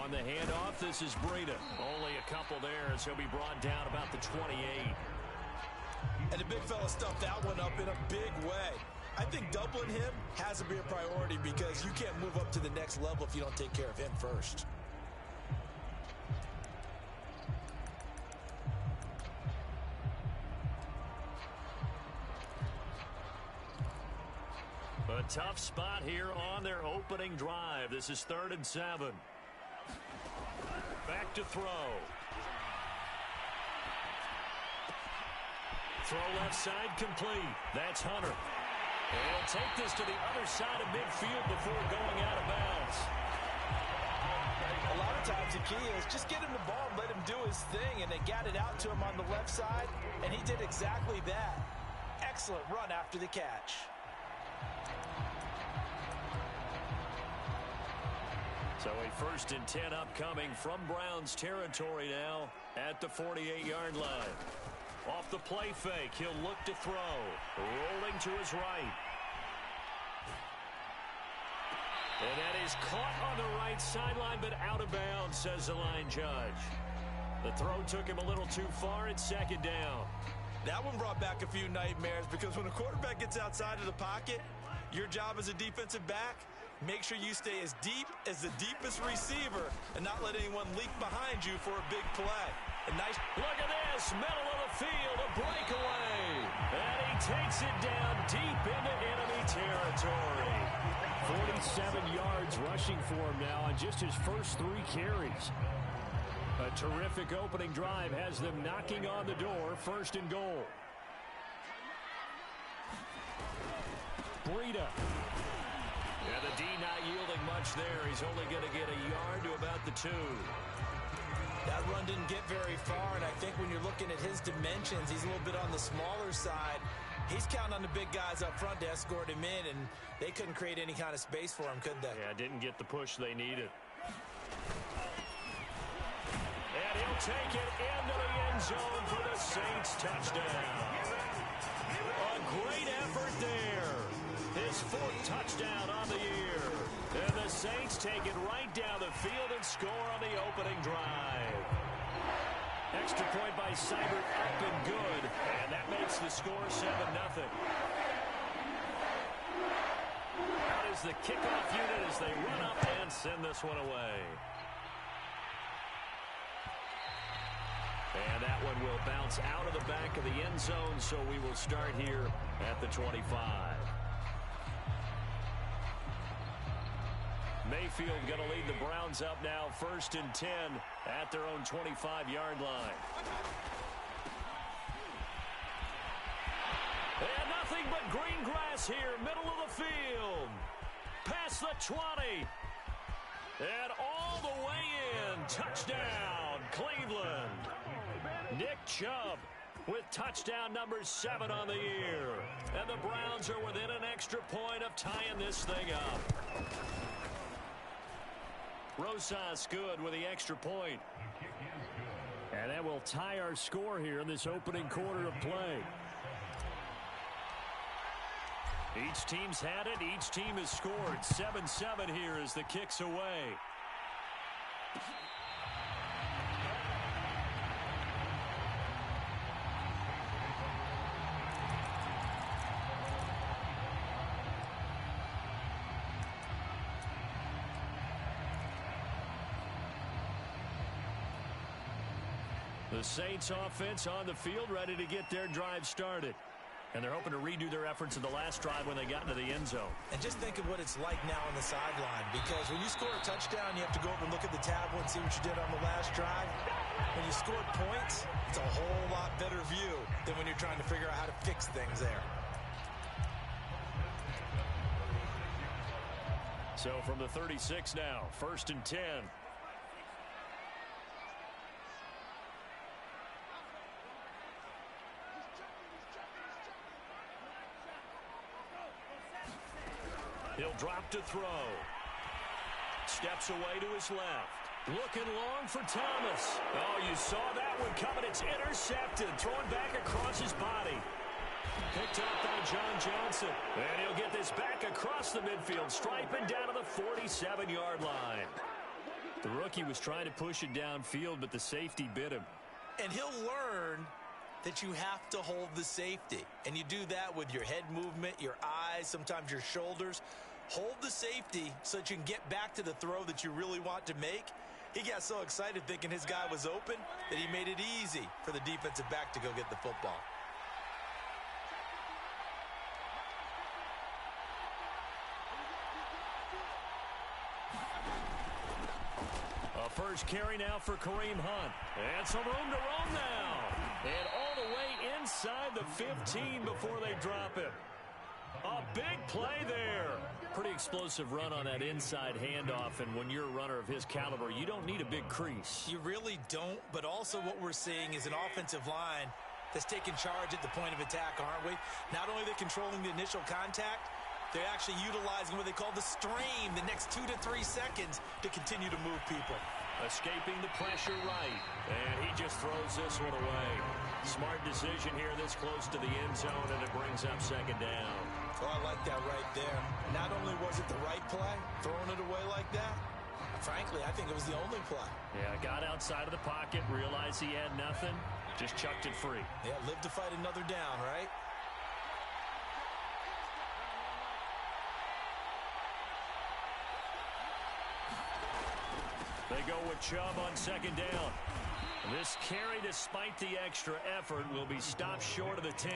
On the handoff, this is Breida. Only a couple there as he'll be brought down about the 28. And the big fella stuffed that one up in a big way. I think doubling him has to be a priority because you can't move up to the next level if you don't take care of him first. A tough spot here on their opening drive. This is 3rd and 7. Back to throw. Throw left side complete. That's Hunter. And he'll take this to the other side of midfield before going out of bounds. A lot of times the key is just get him the ball and let him do his thing, and they got it out to him on the left side, and he did exactly that. Excellent run after the catch. So a 1st and 10 upcoming from Browns territory now at the 48-yard line. Off the play fake, he'll look to throw. Rolling to his right. And that is caught on the right sideline, but out of bounds, says the line judge. The throw took him a little too far. It's 2nd down. That one brought back a few nightmares because when a quarterback gets outside of the pocket, your job as a defensive back, make sure you stay as deep as the deepest receiver and not let anyone leak behind you for a big play. A nice look at this, middle of the field, a breakaway. And he takes it down deep into enemy territory. 47 yards rushing for him now on just his first 3 carries. A terrific opening drive has them knocking on the door, 1st and goal. Breida. Yeah, the D not yielding much there. He's only going to get a yard to about the 2. That run didn't get very far, and I think when you're looking at his dimensions, he's a little bit on the smaller side. He's counting on the big guys up front to escort him in, and they couldn't create any kind of space for him, could they? Yeah, didn't get the push they needed. And he'll take it into the end zone for the Saints touchdown. A great effort there. His 4th touchdown on the year. And the Saints take it right down the field and score on the opening drive. Extra point by Seibert up and good. And that makes the score 7-0. Out is the kickoff unit as they run up and send this one away. And that one will bounce out of the back of the end zone, so we will start here at the 25. Mayfield going to lead the Browns up now, 1st and 10 at their own 25-yard line. And nothing but green grass here, middle of the field. Past the 20. And all the way in. Touchdown, Cleveland. Nick Chubb with touchdown number 7 on the year. And the Browns are within an extra point of tying this thing up. Rosas good with the extra point. And that will tie our score here in this opening quarter of play. Each team's had it. Each team has scored. 7-7 here as the kick's away. The Saints offense on the field, ready to get their drive started. And they're hoping to redo their efforts in the last drive when they got into the end zone. And just think of what it's like now on the sideline, because when you score a touchdown, you have to go over and look at the tablet and see what you did on the last drive. When you score points, it's a whole lot better view than when you're trying to figure out how to fix things there. So from the 36 now, 1st and 10. He'll drop to throw. Steps away to his left. Looking long for Thomas. Oh, you saw that one coming. It's intercepted. Thrown back across his body. Picked up by John Johnson. And he'll get this back across the midfield, striping down to the 47-yard line. The rookie was trying to push it downfield, but the safety bit him. And he'll learn that you have to hold the safety. And you do that with your head movement, your eyes, sometimes your shoulders. Hold the safety so that you can get back to the throw that you really want to make. He got so excited thinking his guy was open that he made it easy for the defensive back to go get the football. A first carry now for Kareem Hunt. And some room to roam now. And all the way inside the 15 before they drop it. A big play there. Pretty explosive run on that inside handoff, and when you're a runner of his caliber, you don't need a big crease. You really don't, but also what we're seeing is an offensive line that's taking charge at the point of attack, aren't we? Not only are they controlling the initial contact, they're actually utilizing what they call the stream, the next 2 to 3 seconds to continue to move people. Escaping the pressure right, and he just throws this one away. Smart decision here this close to the end zone, and it brings up second down. Oh, I like that right there. Not only was it the right play, throwing it away like that, frankly, I think it was the only play. Yeah, got outside of the pocket, realized he had nothing, just chucked it free. Yeah, live to fight another down, right? They go with Chubb on second down. This carry, despite the extra effort, will be stopped short of the 10.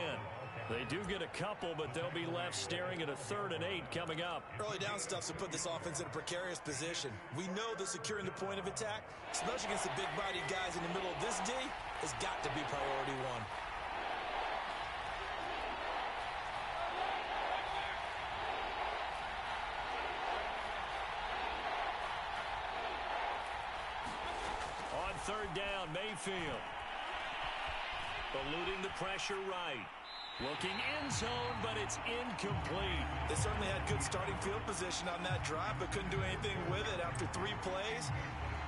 They do get a couple, but they'll be left staring at a 3rd and 8 coming up. Early down stuff's to put this offense in a precarious position. We know that securing the point of attack, especially against the big-bodied guys in the middle of this D, has got to be priority one. On 3rd down, Mayfield. Eluding the pressure right. Looking end zone, but it's incomplete. They certainly had good starting field position on that drive, but couldn't do anything with it after 3 plays.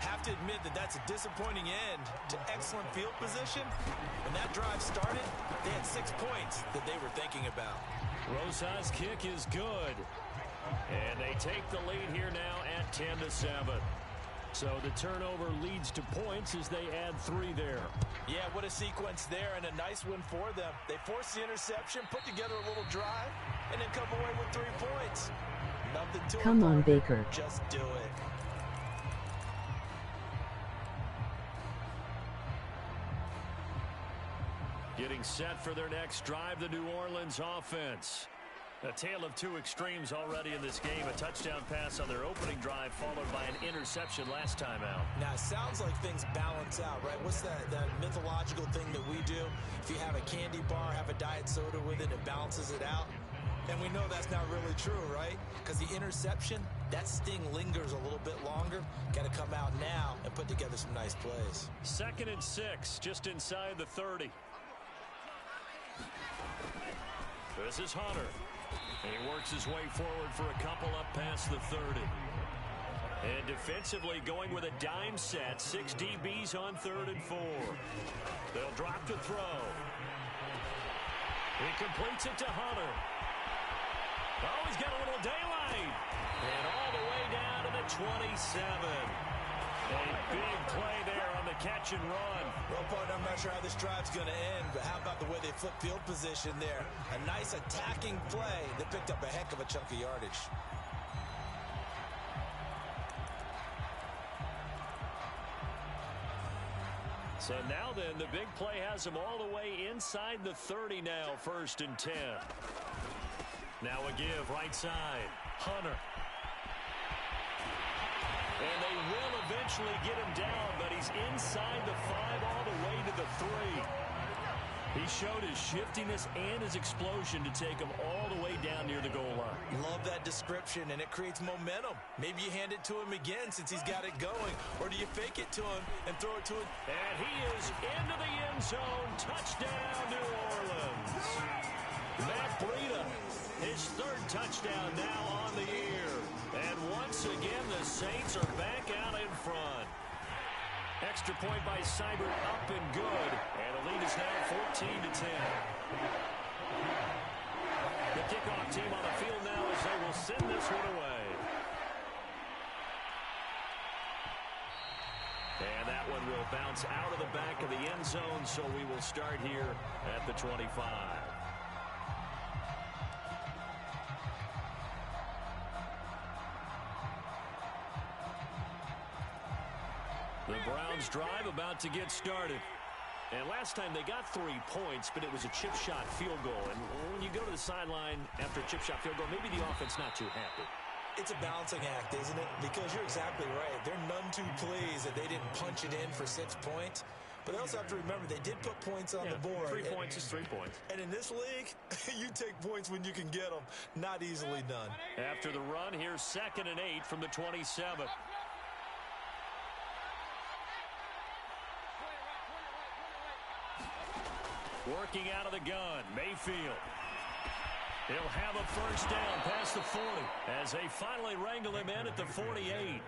Have to admit that that's a disappointing end to excellent field position. When that drive started, they had 6 points that they were thinking about. Rosa's kick is good. And they take the lead here now at 10-7. So the turnover leads to points as they add 3 there. Yeah, what a sequence there, and a nice win for them. They forced the interception, put together a little drive, and then come away with 3 points. Nothing to it. Come on, Baker. Just do it. Getting set for their next drive, the New Orleans offense. A tale of 2 extremes already in this game. A touchdown pass on their opening drive, followed by an interception last time out. Now, it sounds like things balance out, right? What's that mythological thing that we do? If you have a candy bar, have a diet soda with it, it balances it out. And we know that's not really true, right? Because the interception, that sting lingers a little bit longer. Got to come out now and put together some nice plays. 2nd and 6, just inside the 30. This is Hunter. And he works his way forward for a couple up past the 30. And defensively going with a dime set. 6 DBs on 3rd and 4. They'll drop the throw. He completes it to Hunter. Oh, he's got a little daylight. And all the way down to the 27. A big play there on the catch and run. Well, partner, I'm not sure how this drive's going to end, but how about the way they flip field position there? A nice attacking play that picked up a heck of a chunk of yardage. So now then, the big play has them all the way inside the 30 now, 1st and 10. Now a give, right side. Hunter. And they will eventually get him down, but he's inside the 5 all the way to the 3. He showed his shiftiness and his explosion to take him all the way down near the goal line. Love that description, and it creates momentum. Maybe you hand it to him again since he's got it going, or do you fake it to him and throw it to him? And he is into the end zone. Touchdown, New Orleans. Matt Breida, his 3rd touchdown now on the year. And once again, the Saints are back out in front. Extra point by Seibert up and good. And the lead is now 14-10. The kickoff team on the field now as they will send this one away. one will bounce out of the back of the end zone, so we will start here at the 25. The Browns drive about to get started. And last time they got 3 points, but it was a chip shot field goal. And when you go to the sideline after a chip shot field goal, maybe the offense not too happy. It's a balancing act, isn't it? Because you're exactly right. They're none too pleased that they didn't punch it in for 6 points. But they also have to remember they did put points on the board. 3 points is 3 points. And in this league, you take points when you can get them. Not easily done. After the run, here's 2nd and 8 from the 27. Working out of the gun, Mayfield. He'll have a first down past the 40 as they finally wrangle him in at the 48.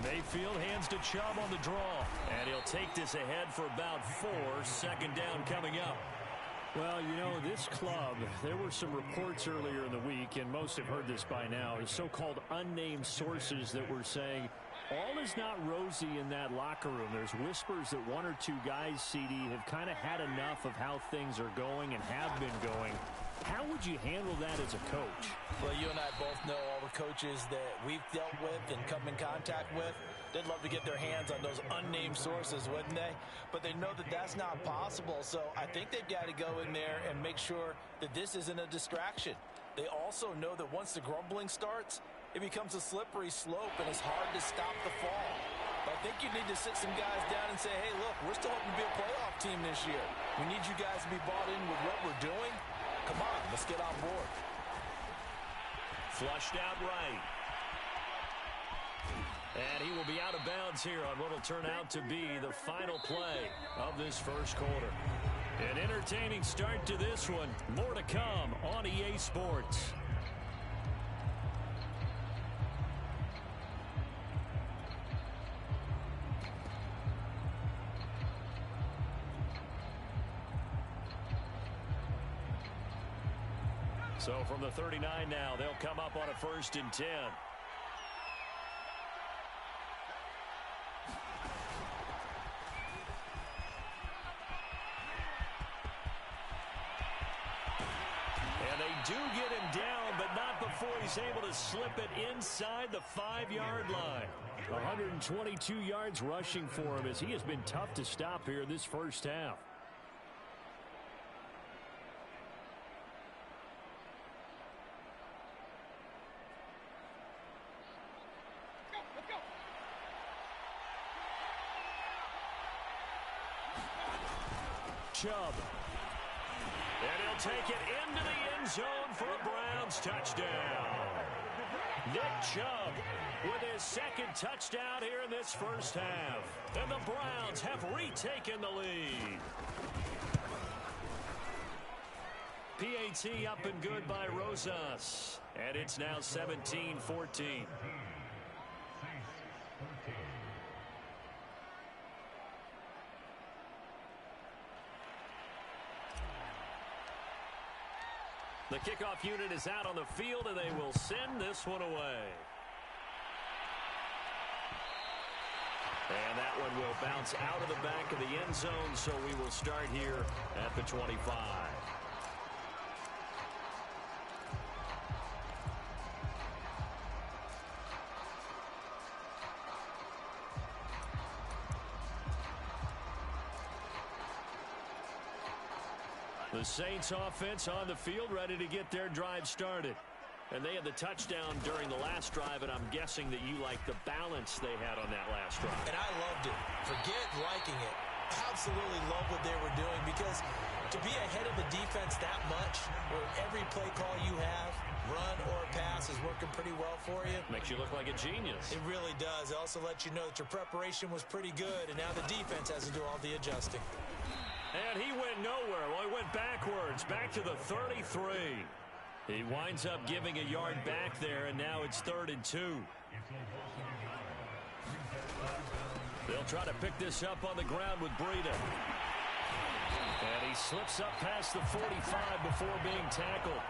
Mayfield hands to Chubb on the draw. And he'll take this ahead for about 4. 2nd down coming up. Well, you know, this club, there were some reports earlier in the week, and most have heard this by now, the so-called unnamed sources that were saying all is not rosy in that locker room. There's whispers that 1 or 2 guys, CD, have kind of had enough of how things are going and have been going. How would you handle that as a coach? Well, you and I both know all the coaches that we've dealt with and come in contact with. They'd love to get their hands on those unnamed sources, wouldn't they? But they know that that's not possible, so I think they've got to go in there and make sure that this isn't a distraction. They also know that once the grumbling starts, it becomes a slippery slope, and it's hard to stop the fall. But I think you need to sit some guys down and say, hey, look, we're still hoping to be a playoff team this year. We need you guys to be bought in with what we're doing. Come on, let's get on board. Flushed out right. And he will be out of bounds here on what will turn out to be the final play of this first quarter. An entertaining start to this one. More to come on EA Sports. So from the 39 now, they'll come up on a 1st and 10. And they do get him down, but not before he's able to slip it inside the 5-yard line. 122 yards rushing for him as he has been tough to stop here in this first half. Chubb. And he'll take it into the end zone for a Browns touchdown. Nick Chubb with his 2nd touchdown here in this first half. And the Browns have retaken the lead. PAT up and good by Rosas. And it's now 17-14. The kickoff unit is out on the field, and they will send this one away. And that one will bounce out of the back of the end zone, so we will start here at the 25. The Saints offense on the field ready to get their drive started. And they had the touchdown during the last drive, and I'm guessing that you like the balance they had on that last drive. And I loved it. Forget liking it. Absolutely love what they were doing, because to be ahead of the defense that much, where every play call you have, run or pass, is working pretty well for you. Makes you look like a genius. It really does. It also lets you know that your preparation was pretty good, and now the defense has to do all the adjusting. And he went nowhere. Well, he went backwards, back to the 33. He winds up giving a yard back there, and now it's 3rd and 2. They'll try to pick this up on the ground with Breida. And he slips up past the 45 before being tackled.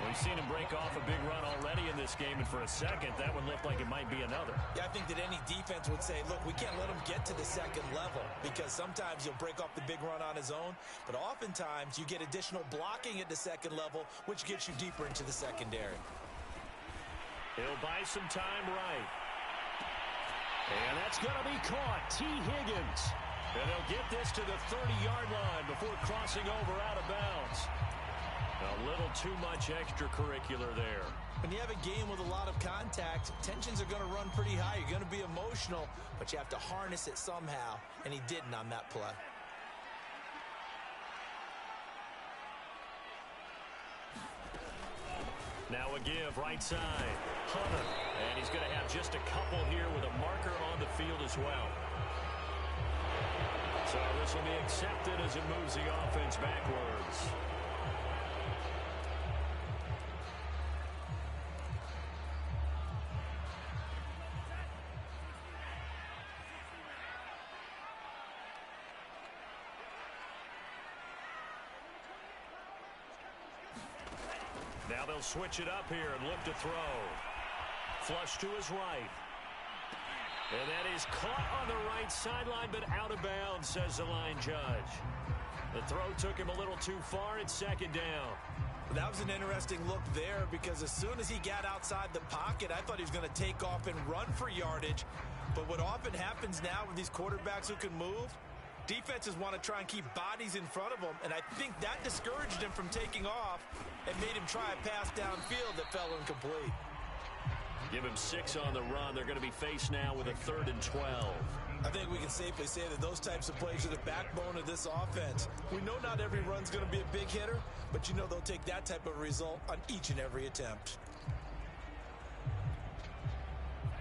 We've seen him break off a big run already in this game, and for a second, that one looked like it might be another. Yeah, I think that any defense would say, look, we can't let him get to the second level, because sometimes he'll break off the big run on his own, but oftentimes you get additional blocking at the second level, which gets you deeper into the secondary. He'll buy some time right. And that's going to be caught. T. Higgins. And they'll get this to the 30-yard line before crossing over out of bounds. A little too much extracurricular there. When you have a game with a lot of contact, tensions are going to run pretty high. You're going to be emotional, but you have to harness it somehow, and he didn't on that play. Now a give right side. Hunter. And he's going to have just a couple here with a marker on the field as well. So this will be accepted as it moves the offense backwards. Now they'll switch it up here and look to throw. Flush to his right. And that is caught on the right sideline, but out of bounds, says the line judge. The throw took him a little too far. It's 2nd down. That was an interesting look there, because as soon as he got outside the pocket, I thought he was going to take off and run for yardage. But what often happens now with these quarterbacks who can move, defenses want to try and keep bodies in front of them, and I think that discouraged him from taking off and made him try a pass downfield that fell incomplete. Give him 6 on the run. They're going to be faced now with a 3rd and 12. I think we can safely say that those types of plays are the backbone of this offense. We know not every run's going to be a big hitter, but you know they'll take that type of result on each and every attempt.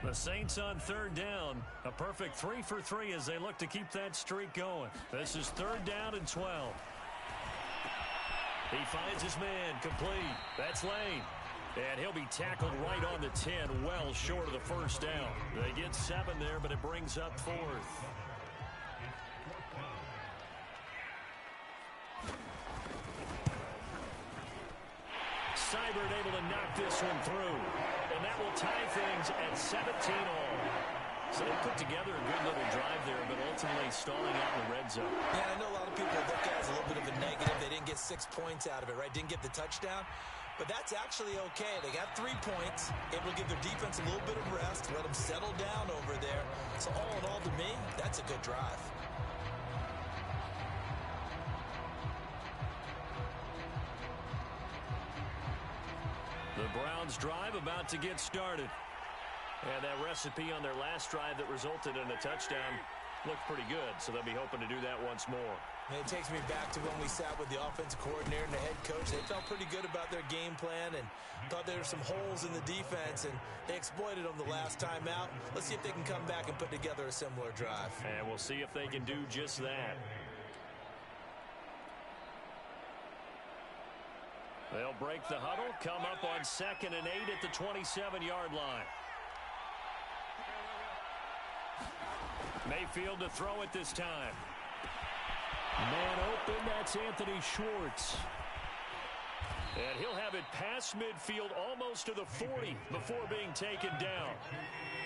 The Saints on 3rd down. A perfect 3 for 3 as they look to keep that streak going. This is 3rd down and 12. He finds his man complete. That's Lane. And he'll be tackled right on the 10, well short of the first down. They get 7 there, but it brings up 4th. Seibert able to knock this one through. And that will tie things at 17 all. So they put together a good little drive there, but ultimately stalling out in the red zone. Yeah, I know a lot of people look at it as a little bit of a negative. They didn't get 6 points out of it, right? Didn't get the touchdown. But that's actually okay. They got 3 points, able to give their defense a little bit of rest, let them settle down over there. So all in all, to me, that's a good drive. The Browns drive about to get started. And that recipe on their last drive that resulted in a touchdown looked pretty good, so they'll be hoping to do that once more. And it takes me back to when we sat with the offensive coordinator and the head coach. They felt pretty good about their game plan and thought there were some holes in the defense, and they exploited them the last time out. Let's see if they can come back and put together a similar drive. And we'll see if they can do just that. They'll break the huddle, come up on 2nd and 8 at the 27-yard line. Mayfield to throw it this time. Man open, that's Anthony Schwartz. And he'll have it past midfield almost to the 40 before being taken down.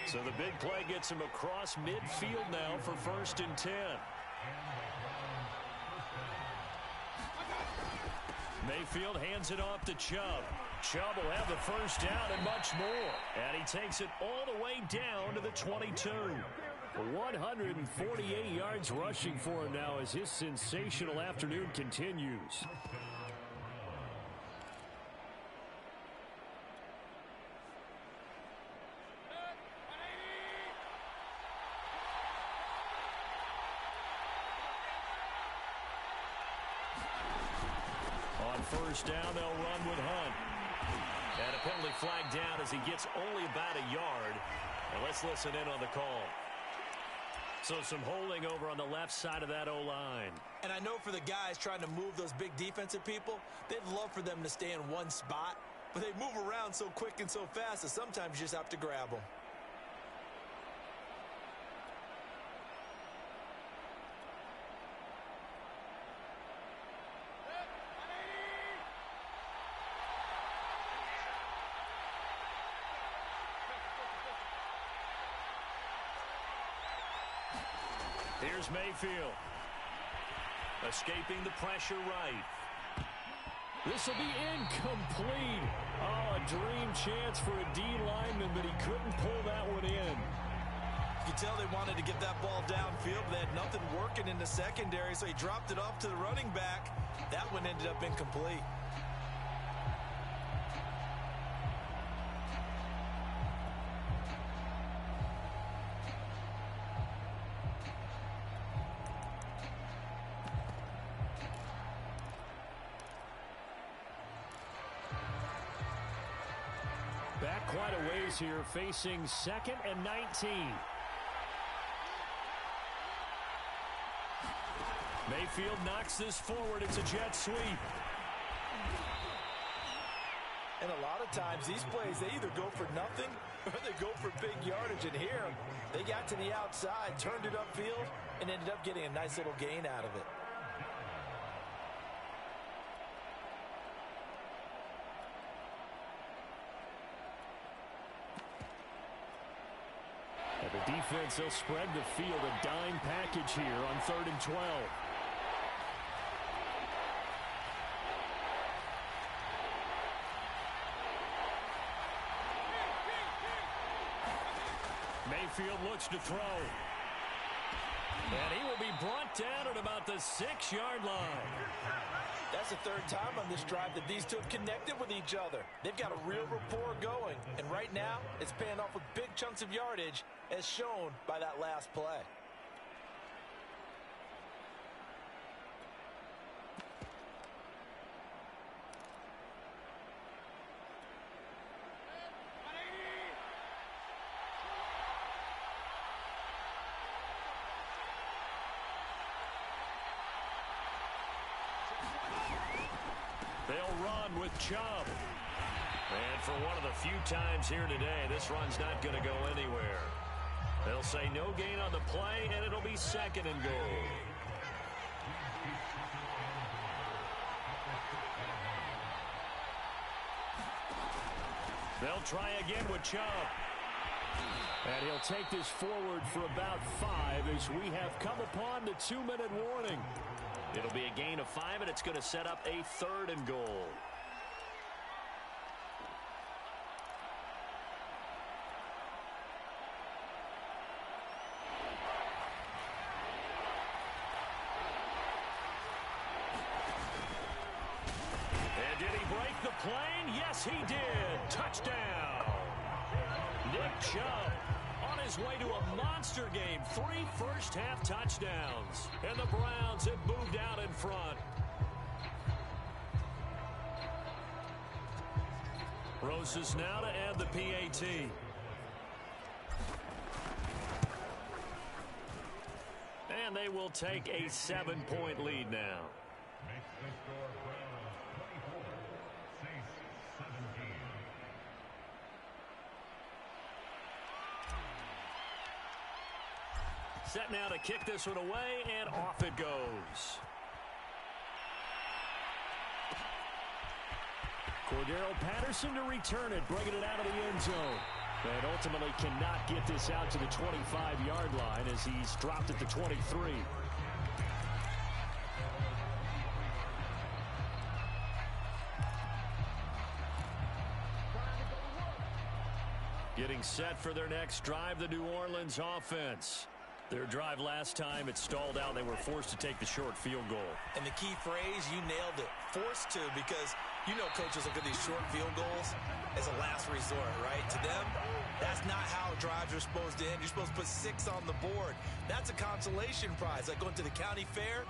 So the big play gets him across midfield now for 1st and 10. Mayfield hands it off to Chubb. Chubb will have the first down and much more. And he takes it all the way down to the 22. 148 yards rushing for him now as his sensational afternoon continues. On 1st down, they'll run with Hunt. And a penalty flag down as he gets only about a yard. And let's listen in on the call. So some holding over on the left side of that O-line. And I know for the guys trying to move those big defensive people, they'd love for them to stay in one spot, but they move around so quick and so fast that sometimes you just have to grab them. Here's Mayfield. Escaping the pressure right. This will be incomplete. Oh, a dream chance for a D lineman, but he couldn't pull that one in. You can tell they wanted to get that ball downfield, but they had nothing working in the secondary, so he dropped it off to the running back. That one ended up incomplete. Back quite a ways here, facing 2nd and 19. Mayfield knocks this forward. It's a jet sweep. And a lot of times, these plays, they either go for nothing or they go for big yardage. And here, they got to the outside, turned it upfield, and ended up getting a nice little gain out of it. The defense, they'll spread the field, a dime package here on 3rd and 12. Mayfield looks to throw. And he will be brought down at about the 6-yard line. That's the 3rd time on this drive that these two have connected with each other. They've got a real rapport going. And right now, it's paying off with big chunks of yardage, as shown by that last play. They'll run with Chubb. And for one of the few times here today, this run's not going to go anywhere. They'll say no gain on the play, and it'll be 2nd and goal. They'll try again with Chubb. And he'll take this forward for about 5 as we have come upon the 2-minute warning. It'll be a gain of 5, and it's going to set up a 3rd and goal. And did he break the plane? Yes, he did. Touchdown. Nick Chubb on his way to a monster game. 3 first-half touchdowns. And the Browns have moved out in front. Rosas now to add the PAT. And they will take a 7-point lead now. Set now to kick this one away, and off it goes. Cordero Patterson to return it, bringing it out of the end zone. And ultimately cannot get this out to the 25-yard line as he's dropped at the 23. Getting set for their next drive, the New Orleans offense. Their drive last time, it stalled out. They were forced to take the short field goal. And the key phrase, you nailed it, forced to, because you know coaches look at these short field goals as a last resort, right? To them, that's not how drives are supposed to end. You're supposed to put 6 on the board. That's a consolation prize. Like going to the county fair,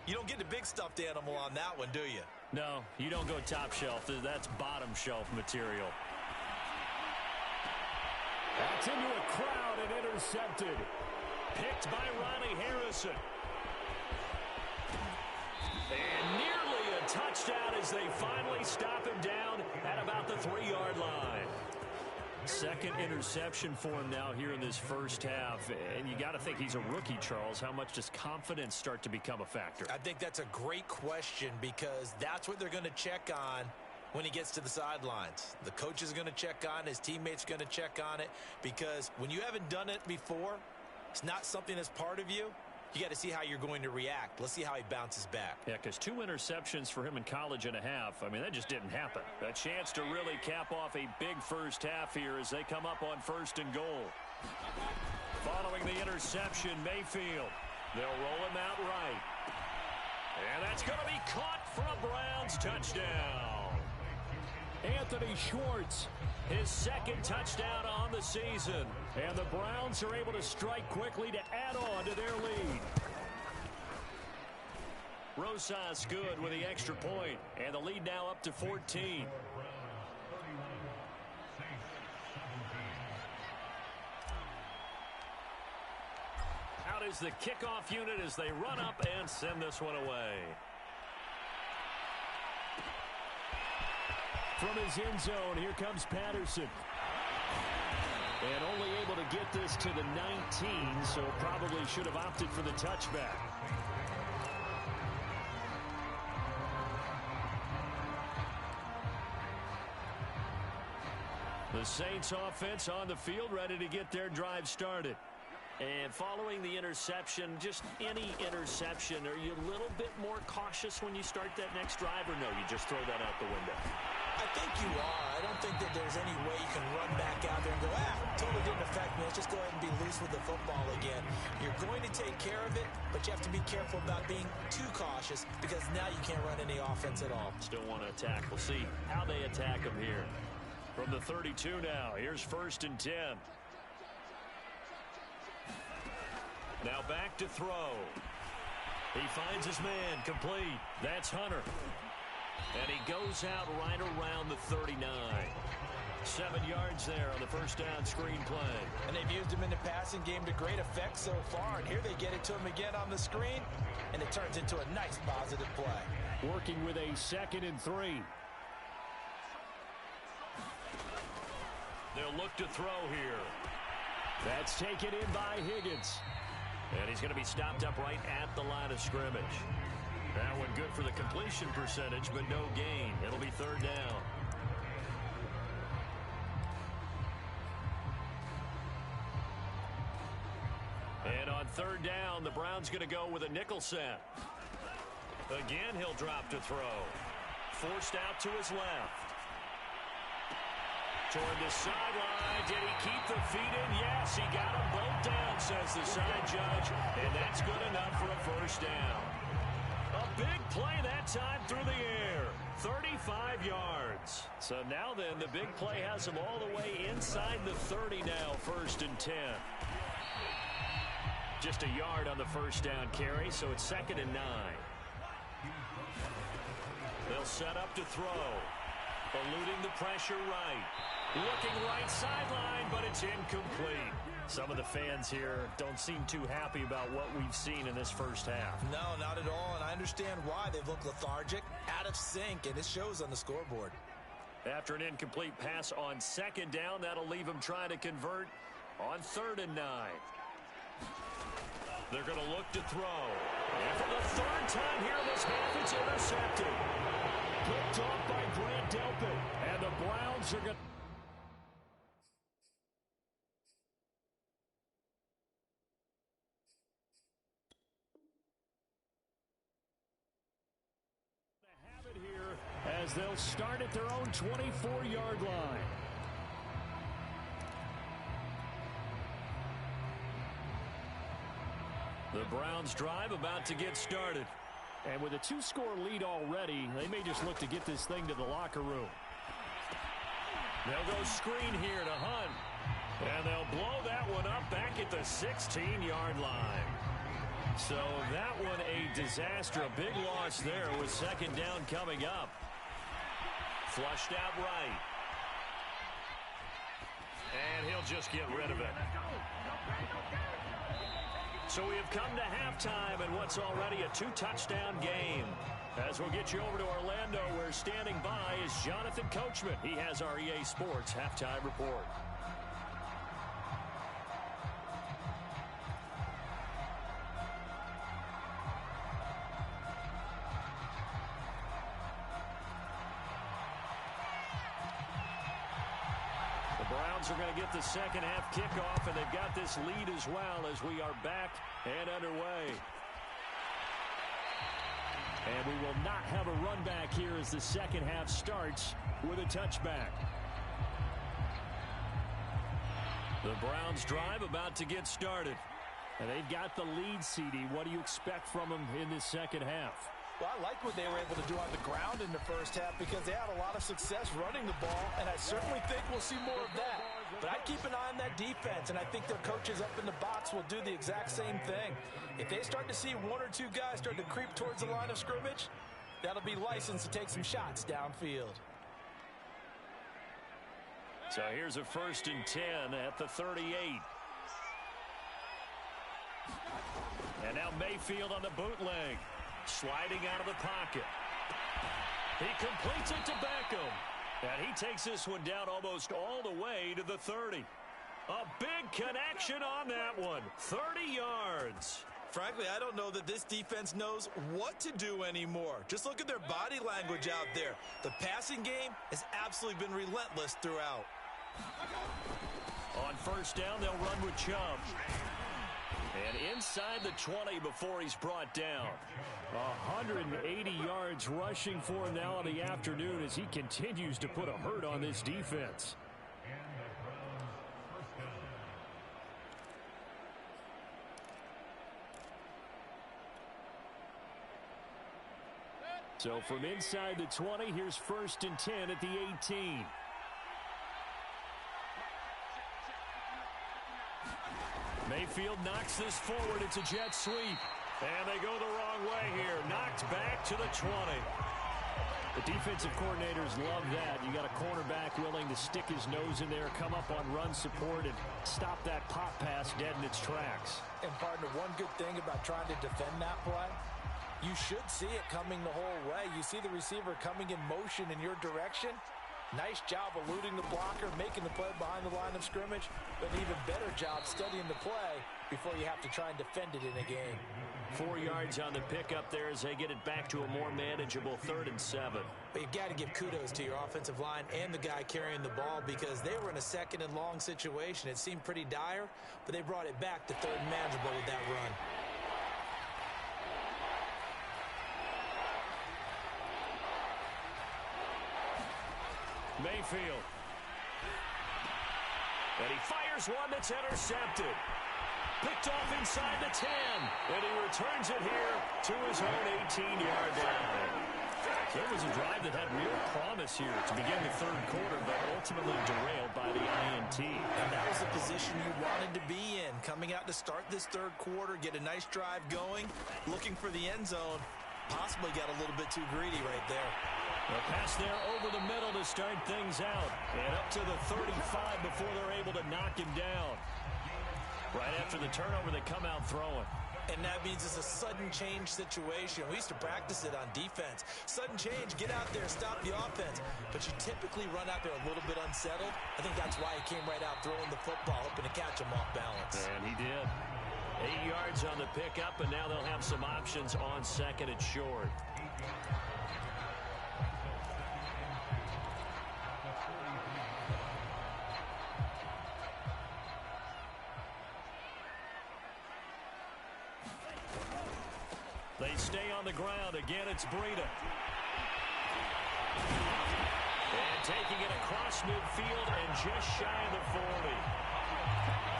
you don't get the big stuffed animal on that one, do you? No, you don't go top shelf. That's bottom shelf material. That's into a crowd and intercepted. Picked by Ronnie Harrison. And nearly a touchdown as they finally stop him down at about the 3-yard line. Second interception for him now here in this first half. And you got to think he's a rookie, Charles. How much does confidence start to become a factor? I think that's a great question because that's what they're going to check on when he gets to the sidelines. The coach is going to check on it. His teammates are going to check on it because when you haven't done it before, it's not something that's part of you. You got to see how you're going to react. Let's see how he bounces back. Yeah, because 2 interceptions for him in college and a half. I mean, that just didn't happen. A chance to really cap off a big first half here as they come up on 1st and goal. Following the interception, Mayfield. They'll roll him out right. And that's going to be caught for a Browns touchdown. Anthony Schwartz, his 2nd touchdown on the season. And the Browns are able to strike quickly to add on to their lead. Rosas good with the extra point. And the lead now up to 14. Out is the kickoff unit as they run up and send this one away. From his end zone, here comes Patterson. And only able to get this to the 19, so probably should have opted for the touchback. The Saints offense on the field, ready to get their drive started. And following the interception, just any interception, are you a little bit more cautious when you start that next drive, or no, you just throw that out the window? I think you are. I don't think that there's any way you can run back out there and go, totally didn't affect me. Let's just go ahead and be loose with the football again. You're going to take care of it, but you have to be careful about being too cautious because now you can't run any offense at all. Still want to attack. We'll see how they attack him here. From the 32 now, here's 1st and 10. Now back to throw. He finds his man, complete. That's Hunter. And he goes out right around the 39. 7 yards there on the first down screen play. And they've used him in the passing game to great effect so far. And here they get it to him again on the screen. And it turns into a nice positive play. Working with a 2nd and 3. They'll look to throw here. That's taken in by Higgins. And he's going to be stopped up right at the line of scrimmage. That one good for the completion percentage, but no gain. It'll be 3rd down. And on 3rd down, the Browns going to go with a nickel set. Again, he'll drop to throw. Forced out to his left. Toward the sideline. Did he keep the feet in? Yes, he got them both down, says the side judge. And that's good enough for a 1st down. A big play that time through the air. 35 yards. So now then, the big play has him all the way inside the 30 now, 1st and 10. Just a yard on the 1st down carry, so it's 2nd and 9. They'll set up to throw. Eluding the pressure right. Looking right sideline, but it's incomplete. Some of the fans here don't seem too happy about what we've seen in this first half. No, not at all, and I understand why. They've looked lethargic, out of sync, and it shows on the scoreboard. After an incomplete pass on 2nd down, that'll leave them trying to convert on 3rd and 9. They're going to look to throw. And for the 3rd time here in this half, it's intercepted. Picked off by Grant Delpit. And the Browns are going to... have it here as they'll start at their own 24-yard line. The Browns drive about to get started. And with a 2-score lead already, they may just look to get this thing to the locker room. They'll go screen here to Hunt. And they'll blow that one up back at the 16-yard line. So that one a disaster. A big loss there with 2nd down coming up. Flushed out right. And he'll just get rid of it. So we have come to halftime in what's already a 2-touchdown game. As we'll get you over to Orlando, where standing by is Jonathan Coachman. He has our EA Sports halftime report. Are going to get the second half kickoff, and they've got this lead as well as we are back and underway. And we will not have a run back here as the second half starts with a touchback. The Browns drive about to get started. And they've got the lead, CD. What do you expect from them in this second half? Well, I like what they were able to do on the ground in the first half because they had a lot of success running the ball, and I certainly think we'll see more of that. But I keep an eye on that defense, and I think their coaches up in the box will do the exact same thing. If they start to see one or two guys start to creep towards the line of scrimmage, that'll be licensed to take some shots downfield. So here's a 1st and 10 at the 38. And now Mayfield on the bootleg. Sliding out of the pocket. He completes it to Beckham. And he takes this one down almost all the way to the 30. A big connection on that one. 30 yards. Frankly, I don't know that this defense knows what to do anymore. Just look at their body language out there. The passing game has absolutely been relentless throughout. On 1st down, they'll run with Chubb. And inside the 20 before he's brought down. 180 yards rushing for him now in the afternoon as he continues to put a hurt on this defense. So from inside the 20, here's 1st and 10 at the 18. Mayfield knocks this forward. It's a jet sweep. And they go the wrong way here. Knocked back to the 20. The defensive coordinators love that. You got a cornerback willing to stick his nose in there, come up on run support, and stop that pop pass dead in its tracks. And, partner, one good thing about trying to defend that play, you should see it coming the whole way. You see the receiver coming in motion in your direction. Nice job eluding the blocker, making the play behind the line of scrimmage, but an even better job studying the play before you have to try and defend it in a game. 4 yards on the pickup there as they get it back to a more manageable 3rd and 7. But you've got to give kudos to your offensive line and the guy carrying the ball because they were in a 2nd and long situation. It seemed pretty dire, but they brought it back to 3rd and manageable with that run. Mayfield. And he fires one that's intercepted. Picked off inside the 10. And he returns it here to his own 18-yard line. So it was a drive that had real promise here to begin the 3rd quarter, but ultimately derailed by the INT. And that was the position you wanted to be in. Coming out to start this 3rd quarter, get a nice drive going, looking for the end zone. Possibly got a little bit too greedy right there. A pass there over the middle to start things out. And up to the 35 before they're able to knock him down. Right after the turnover, they come out throwing. And that means it's a sudden change situation. We used to practice it on defense. Sudden change, get out there, stop the offense. But you typically run out there a little bit unsettled. I think that's why he came right out throwing the football, hoping to catch him off balance. And he did. 8 yards on the pickup, and now they'll have some options on 2nd and short. They stay on the ground. Again, it's Breida. And taking it across midfield and just shy of the 40.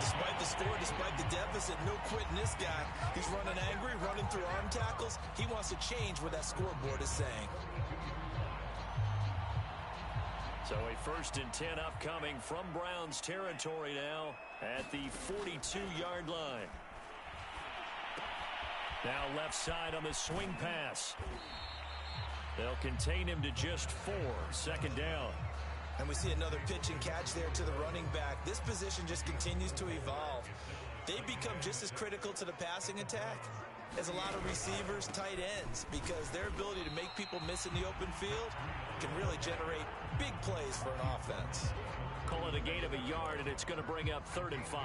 Despite the score, despite the deficit, no quitting this guy. He's running angry, running through arm tackles. He wants to change what that scoreboard is saying. So a 1st and 10 upcoming from Browns territory now at the 42-yard line. Now left side on the swing pass. They'll contain him to just 4. 2nd down. And we see another pitch and catch there to the running back. This position just continues to evolve. they become just as critical to the passing attack as a lot of receivers, tight ends, because their ability to make people miss in the open field can really generate big plays for an offense. Call it a gain of a yard, and it's going to bring up 3rd and 5.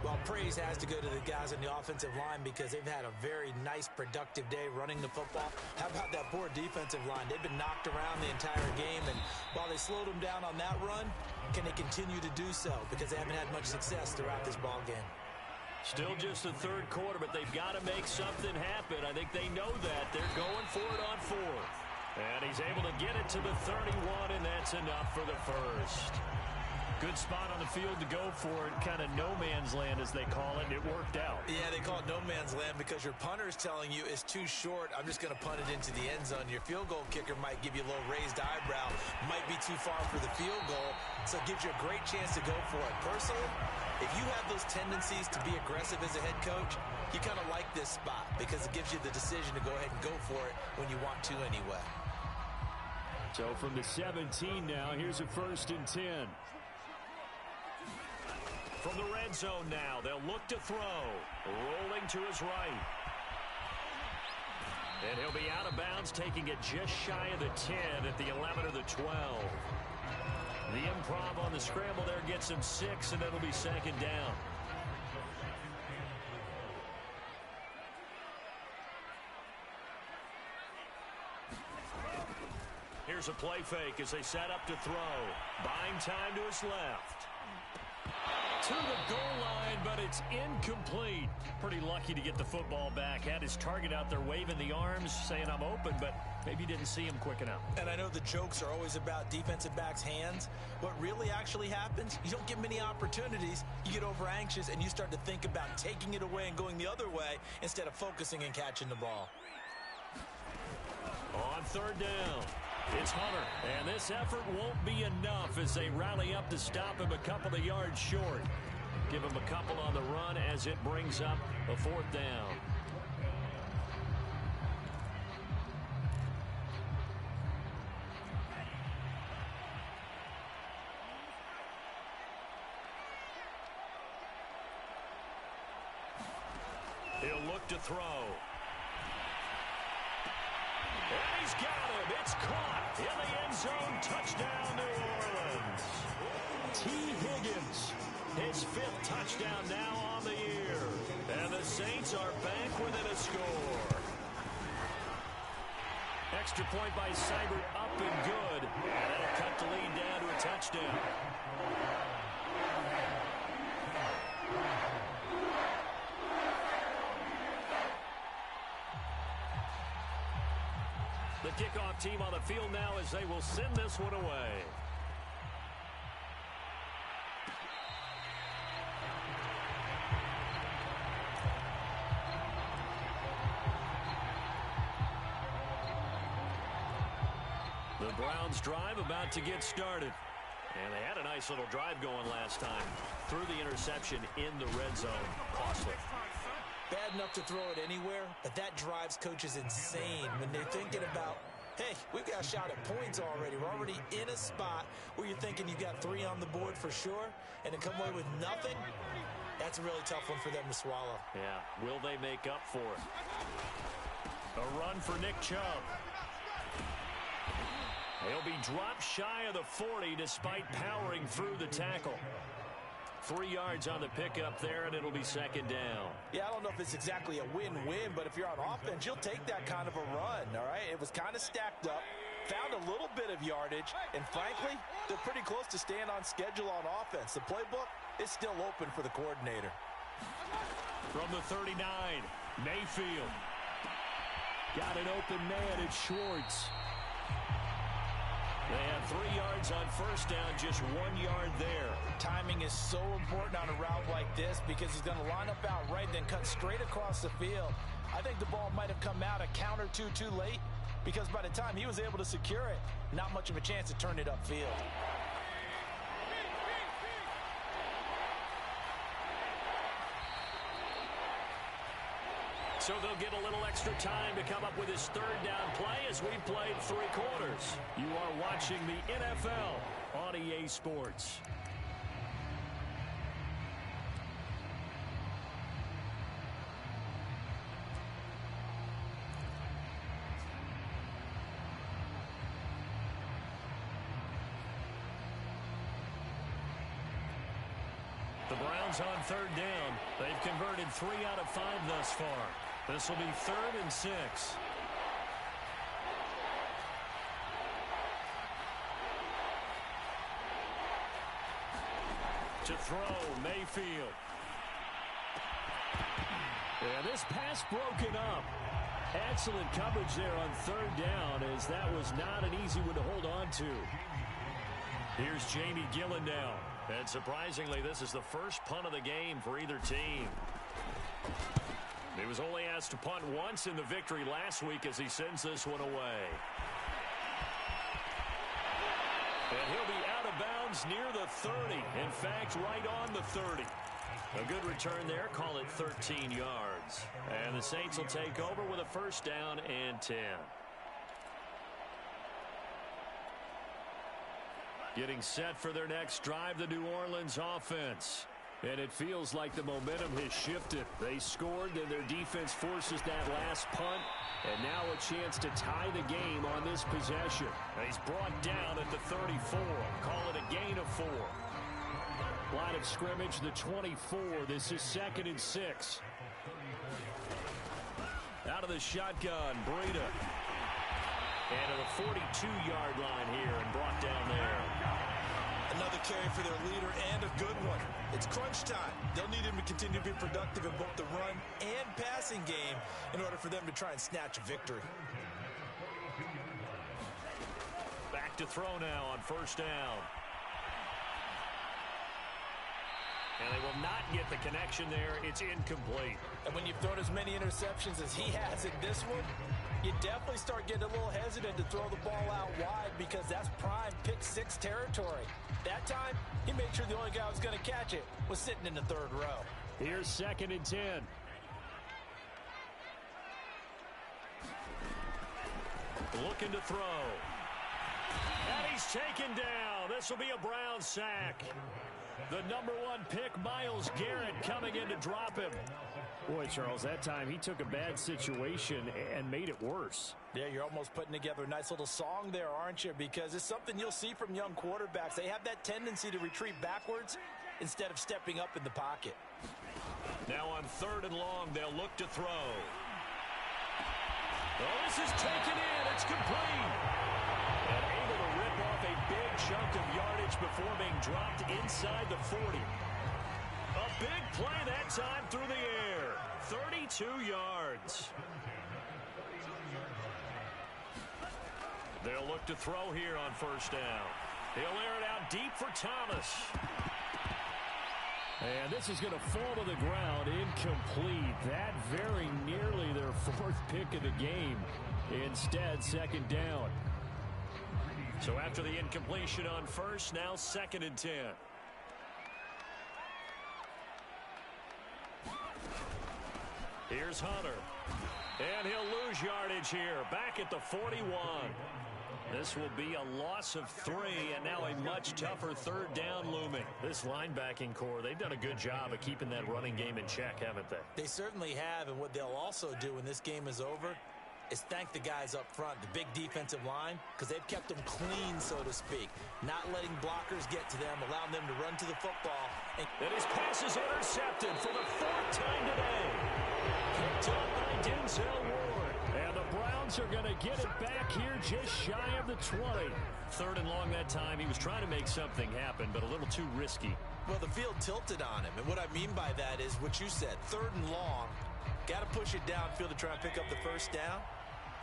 Well, praise has to go to the guys on the offensive line because they've had a very nice, productive day running the football. How about that poor defensive line? They've been knocked around the entire game, and while they slowed them down on that run, can they continue to do so? Because they haven't had much success throughout this ball game. Still just the 3rd quarter, but they've got to make something happen. I think they know that. They're going for it on 4th. And he's able to get it to the 31, and that's enough for the first. Good spot on the field to go for it, kind of no man's land as they call it, and it worked out. Yeah, they call it no man's land because your punter is telling you it's too short. I'm just going to punt it into the end zone. Your field goal kicker might give you a little raised eyebrow, might be too far for the field goal, so it gives you a great chance to go for it. Personally, if you have those tendencies to be aggressive as a head coach, you kind of like this spot because it gives you the decision to go ahead and go for it when you want to anyway. So from the 17 now, here's a 1st and 10. From the red zone now, they'll look to throw. Rolling to his right. And he'll be out of bounds, taking it just shy of the 10 at the 11 or the 12. The improv on the scramble there gets him 6, and it'll be 2nd down. Here's a play fake as they set up to throw. Buying time to his left. To the goal line, but it's incomplete. Pretty lucky to get the football back. Had his target out there waving the arms, saying I'm open, but maybe didn't see him quick enough. And I know the jokes are always about defensive backs' hands. What really actually happens, you don't get many opportunities. You get over anxious, and you start to think about taking it away and going the other way instead of focusing and catching the ball. On 3rd down, it's Hunter, and this effort won't be enough as they rally up to stop him a couple of yards short. Give him a couple on the run as it brings up a 4th down. He'll look to throw. And he's got him. It's caught in the end zone. Touchdown, New Orleans. T. Higgins, his 5th touchdown now on the year. And the Saints are back within a score. Extra point by Seibert up and good. And that'll cut the lead down to a touchdown. The kickoff team on the field now as they will send this one away. The Browns drive about to get started. And they had a nice little drive going last time. Through the interception in the red zone. Costly. Bad enough to throw it anywhere, but that drives coaches insane when they're thinking about, hey, we've got a shot at points already. We're already in a spot where you're thinking you've got 3 on the board for sure, and to come away with nothing, that's a really tough one for them to swallow. Yeah, will they make up for it? A run for Nick Chubb. He'll be dropped shy of the 40 despite powering through the tackle. 3 yards on the pickup there, and it'll be 2nd down. Yeah, I don't know if it's exactly a win-win, but if you're on offense, you'll take that kind of a run, all right? It was kind of stacked up, found a little bit of yardage, and frankly, they're pretty close to staying on schedule on offense. The playbook is still open for the coordinator. From the 39, Mayfield. Got an open man, it's Schwartz. They have 3 yards on 1st down, just 1 yard there. Timing is so important on a route like this because he's going to line up out right, then cut straight across the field. I think the ball might have come out a count or two too late because by the time he was able to secure it, not much of a chance to turn it upfield. So they'll get a little extra time to come up with his 3rd down play as we played 3 quarters. You are watching the NFL on EA Sports. The Browns on third down. They've converted 3 out of 5 thus far. This will be 3rd and 6. To throw, Mayfield. And this pass broken up. Excellent coverage there on third down, as that was not an easy one to hold on to. Here's Jamie Gillen now. And surprisingly, this is the first punt of the game for either team. He was only asked to punt once in the victory last week as he sends this one away. And he'll be out of bounds near the 30. In fact, right on the 30. A good return there. Call it 13 yards. And the Saints will take over with a first down and 10. Getting set for their next drive, the New Orleans offense. And it feels like the momentum has shifted. They scored, then their defense forces that last punt. And now a chance to tie the game on this possession. And he's brought down at the 34. Call it a gain of 4. Line of scrimmage, the 24. This is 2nd and 6. Out of the shotgun, Breida. And to the 42-yard line here and brought down there. Another carry for their leader and a good one. It's crunch time. They'll need him to continue to be productive in both the run and passing game in order for them to try and snatch a victory. Back to throw now on first down. And they will not get the connection there. It's incomplete. And when you've thrown as many interceptions as he has in this one, you definitely start getting a little hesitant to throw the ball out wide because that's prime pick 6 territory. That time, he made sure the only guy who was going to catch it was sitting in the 3rd row. Here's 2nd and 10. Looking to throw. And he's taken down. This will be a Brown sack. The #1 pick, Myles Garrett, coming in to drop him. Boy, Charles, that time he took a bad situation and made it worse. Yeah, you're almost putting together a nice little song there, aren't you? Because it's something you'll see from young quarterbacks. They have that tendency to retreat backwards instead of stepping up in the pocket. Now on 3rd and long, they'll look to throw. Oh, this is taken in. It's complete. And able to rip off a big chunk of yardage before being dropped inside the 40. A big play that time through the air. 32 yards. They'll look to throw here on first down. He'll air it out deep for Thomas. And this is going to fall to the ground, incomplete. That very nearly their 4th pick of the game. Instead, 2nd down. So after the incompletion on first, now 2nd and 10. Here's Hunter. And he'll lose yardage here. Back at the 41. This will be a loss of 3, and now a much tougher 3rd down looming. This linebacking core, they've done a good job of keeping that running game in check, haven't they? They certainly have, and what they'll also do when this game is over is thank the guys up front, the big defensive line, because they've kept them clean, so to speak. Not letting blockers get to them, allowing them to run to the football. And his pass is intercepted for the 4th time today. Picked up by Denzel Ward. And the Browns are going to get it back here just shy of the 20. 3rd and long that time. He was trying to make something happen, but a little too risky. Well, the field tilted on him, and what I mean by that is what you said. 3rd and long, got to push it downfield to try and pick up the first down.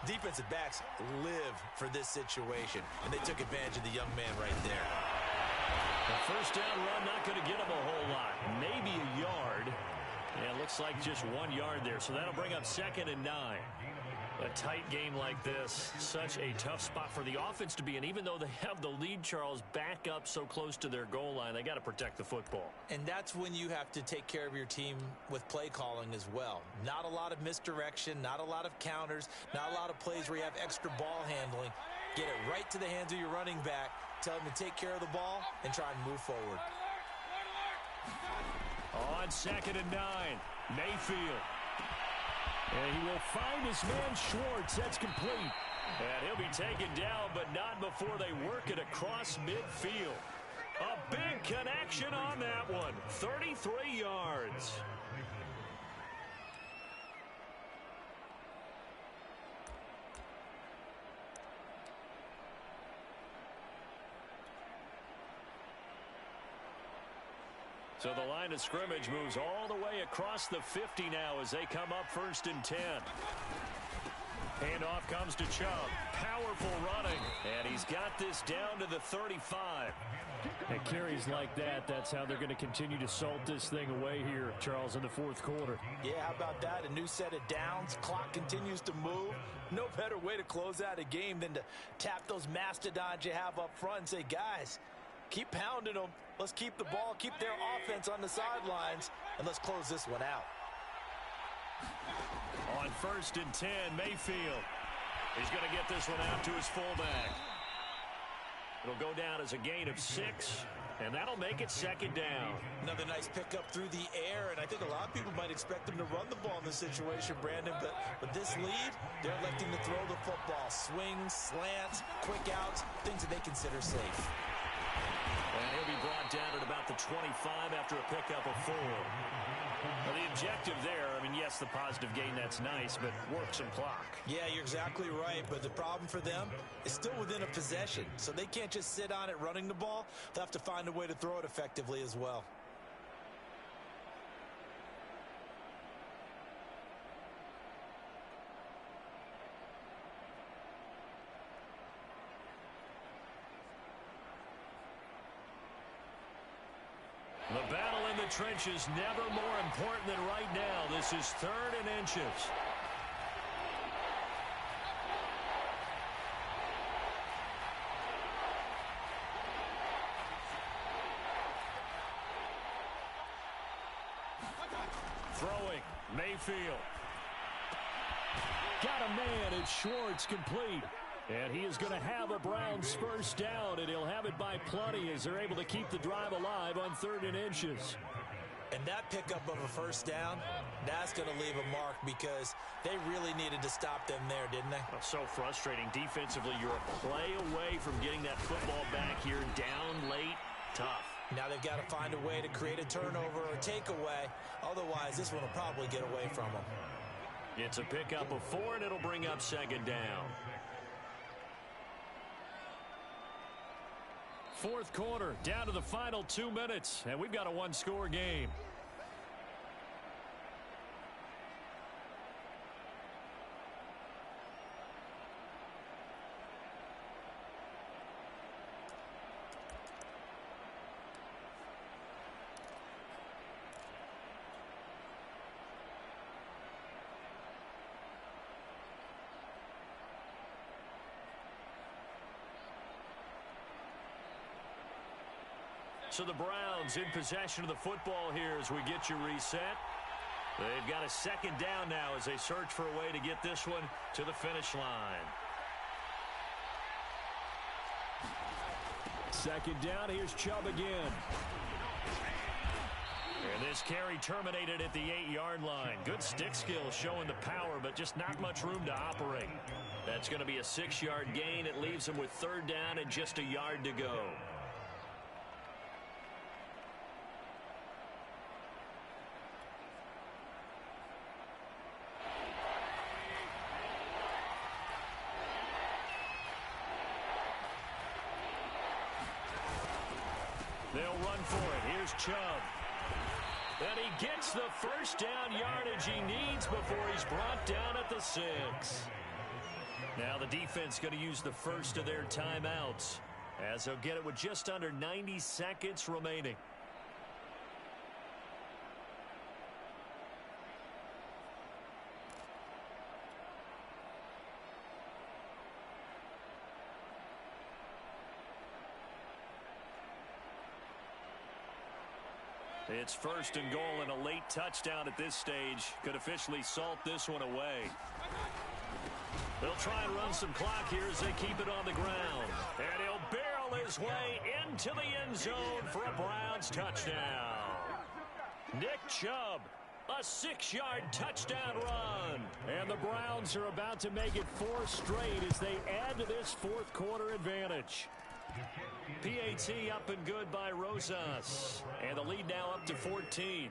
Defensive backs live for this situation, and they took advantage of the young man right there. The first down run not going to get him a whole lot. Maybe a yard. Yeah, it looks like just 1 yard there, so that'll bring up 2nd and 9. A tight game like this, such a tough spot for the offense to be in. Even though they have the lead, Charles, back up so close to their goal line, they got to protect the football. And that's when you have to take care of your team with play calling as well. Not a lot of misdirection, not a lot of counters, not a lot of plays where you have extra ball handling. Get it right to the hands of your running back, tell him to take care of the ball, and try and move forward. On 2nd and 9, Mayfield. And he will find his man Schwartz. That's complete. And he'll be taken down, but not before they work it across midfield. A big connection on that one. 33 yards. So the line of scrimmage moves all the way across the 50 now as they come up 1st and 10. Handoff comes to Chubb. Powerful running. And he's got this down to the 35. And carries like that, that's how they're going to continue to salt this thing away here, Charles, in the 4th quarter. Yeah, how about that? A new set of downs. Clock continues to move. No better way to close out a game than to tap those mastodons you have up front and say, guys, keep pounding them. Let's keep the ball, keep their offense on the sidelines, and let's close this one out. On 1st and 10, Mayfield. He's going to get this one out to his fullback. It'll go down as a gain of 6, and that'll make it 2nd down. Another nice pickup through the air, and I think a lot of people might expect them to run the ball in this situation, Brandon, but with this lead, they're electing to throw the football. Swings, slants, quick outs, things that they consider safe. And he'll be brought down at about the 25 after a pickup of 4. Well, the objective there, I mean, yes, the positive gain, that's nice, but work some clock. Yeah, you're exactly right, but the problem for them is still within a possession, so they can't just sit on it running the ball. They'll have to find a way to throw it effectively as well. The battle in the trenches never more important than right now. This is 3rd and inches. Throwing, Mayfield. Got a man, it's Schwartz, complete. And he is going to have a Browns first down, and he'll have it by plenty as they're able to keep the drive alive on 3rd and inches. And that pickup of a first down, that's going to leave a mark because they really needed to stop them there, didn't they? Oh, so frustrating. Defensively, you're a play away from getting that football back here, down late, tough. Now they've got to find a way to create a turnover or takeaway. Otherwise, this one will probably get away from them. It's a pickup of 4, and it'll bring up 2nd down. 4th quarter, down to the final 2 minutes, and we've got a 1-score game. So the Browns in possession of the football here as we get you reset. They've got a 2nd down now as they search for a way to get this one to the finish line. 2nd down, here's Chubb again. And this carry terminated at the 8-yard line. Good stick skill showing the power, but just not much room to operate. That's going to be a 6-yard gain. It leaves them with 3rd down and just a yard to go. They'll run for it. Here's Chubb. And he gets the first down yardage he needs before he's brought down at the 6. Now the defense going to use the first of their timeouts as they'll get it with just under 90 seconds remaining. It's 1st and goal, and a late touchdown at this stage could officially salt this one away. They'll try and run some clock here as they keep it on the ground. And he'll barrel his way into the end zone for a Browns touchdown. Nick Chubb, a 6-yard touchdown run. And the Browns are about to make it 4 straight as they add to this 4th quarter advantage. PAT up and good by Rosas. And the lead now up to 14.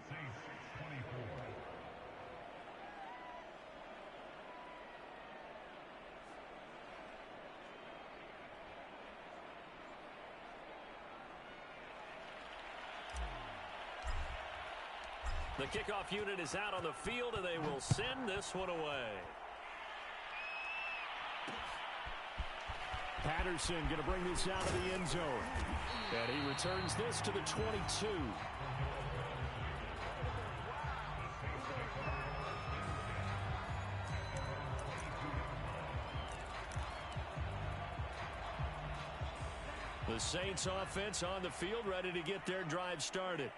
The kickoff unit is out on the field, and they will send this one away. Patterson going to bring this out of the end zone. And he returns this to the 22. The Saints offense on the field, ready to get their drive started.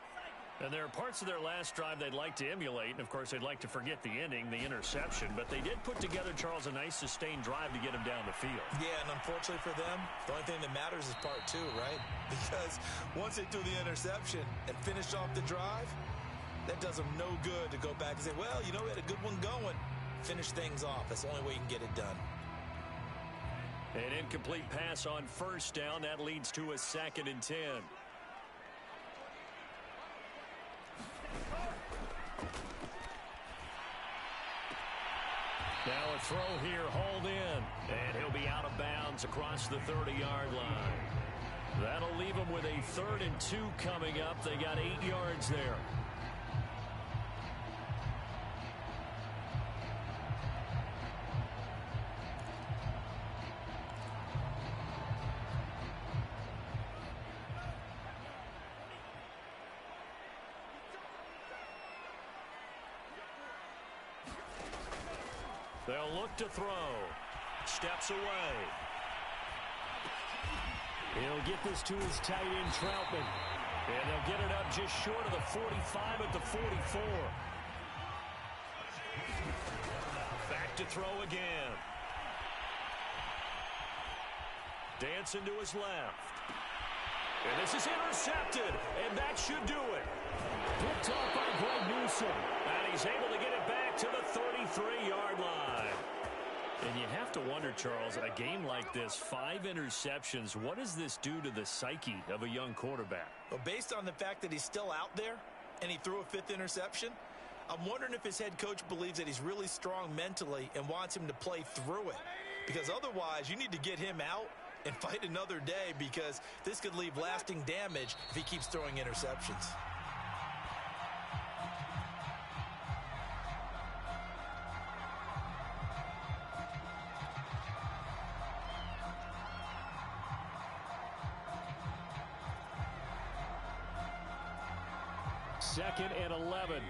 And there are parts of their last drive they'd like to emulate, and of course they'd like to forget the ending, the interception. But they did put together, Charles, a nice sustained drive to get them down the field. Yeah, and unfortunately for them, the only thing that matters is part two, right? Because once they threw the interception and finished off the drive, that does them no good to go back and say, well, you know, we had a good one going. Finish things off. That's the only way you can get it done. An incomplete pass on first down. That leads to a 2nd and 10. Now a throw here, hauled in. And he'll be out of bounds across the 30-yard line. That'll leave them with a 3rd and 2 coming up. They got 8 yards there. They'll look to throw. Steps away. He'll get this to his tight end, Troutman. And they'll get it up just short of the 45 at the 44. Back to throw again. Dancing to his left. And this is intercepted. And that should do it. Picked off by Greg Newsome. And he's able to get it back to the 33-yard line. And you have to wonder, Charles, a game like this, 5 interceptions, what does this do to the psyche of a young quarterback? Well, based on the fact that he's still out there and he threw a 5th interception, I'm wondering if his head coach believes that he's really strong mentally and wants him to play through it. Because otherwise, you need to get him out and fight another day, because this could leave lasting damage if he keeps throwing interceptions. Second and 11.